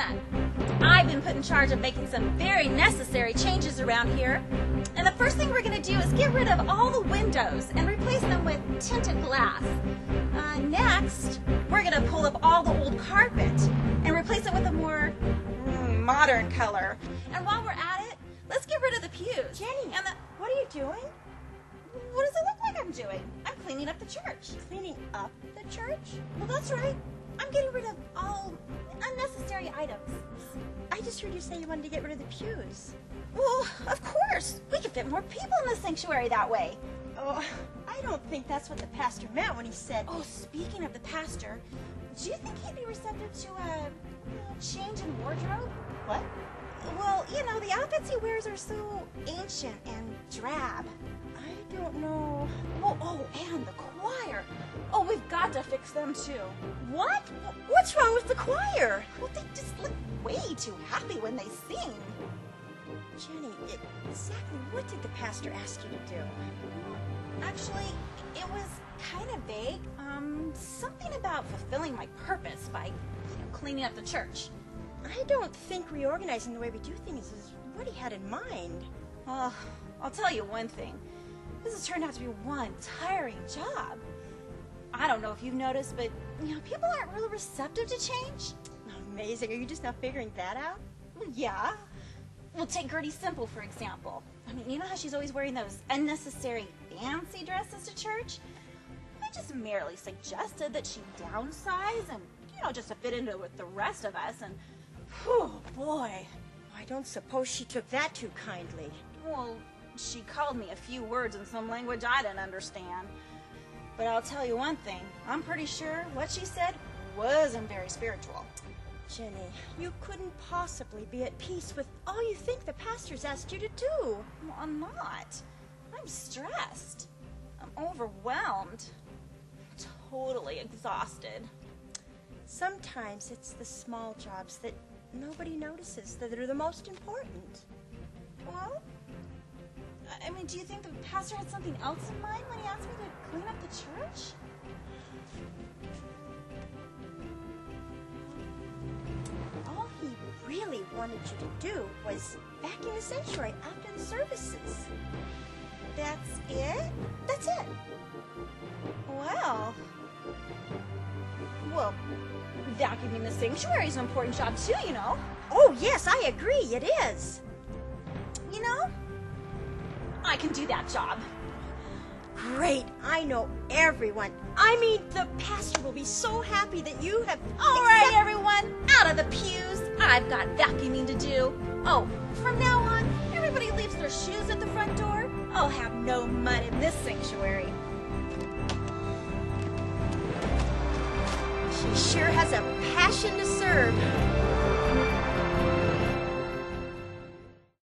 none. I've been put in charge of making some very necessary changes around here. And the first thing we're going to do is get rid of all the windows and replace them with tinted glass. Next, we're going to pull up all the old carpet and replace it with a more modern color. And while we're at it, let's get rid of the pews. Jenny, and what are you doing? What does it look like I'm doing? I'm cleaning up the church. Cleaning up the church? Well, that's right. I'm getting rid of all unnecessary items. I just heard you say you wanted to get rid of the pews. Well, of course. We could fit more people in the sanctuary that way. Oh, I don't think that's what the pastor meant when he said... Oh, speaking of the pastor, do you think he'd be receptive to a change in wardrobe? What? Well, you know, the outfits he wears are so ancient and drab. I don't know. Oh, and the choir. Oh, we've got to fix them too. What? What's wrong with the choir? Well, they just look way too happy when they sing. Jenny, exactly what did the pastor ask you to do? Actually, it was kind of vague. Something about fulfilling my purpose by cleaning up the church. I don't think reorganizing the way we do things is what he had in mind. Well, I'll tell you one thing. This has turned out to be one tiring job. I don't know if you've noticed, but people aren't really receptive to change. Amazing. Are you just now figuring that out? Well, yeah. Well, take Gertie Simple, for example. I mean, you know how she's always wearing those unnecessary fancy dresses to church? I just merely suggested that she downsize and, just to fit into with the rest of us, and, oh boy. I don't suppose she took that too kindly. Well, she called me a few words in some language I didn't understand. But I'll tell you one thing. I'm pretty sure what she said wasn't very spiritual. Jenny, you couldn't possibly be at peace with all you think the pastor's asked you to do. Well, I'm not. I'm stressed. I'm overwhelmed. Totally exhausted. Sometimes it's the small jobs that nobody notices that are the most important. Well, I mean, do you think the pastor had something else in mind when he asked me to clean up the church? All he really wanted you to do was vacuum the sanctuary after the services. That's it? That's it. Well, vacuuming the sanctuary is an important job too, Oh, yes, I agree. It is. I can do that job. Great. I know everyone. I mean, the pastor will be so happy that you have... All right, everyone, out of the pews. I've got vacuuming to do. Oh, from now on, everybody leaves their shoes at the front door. I'll have no mud in this sanctuary. She sure has a passion to serve.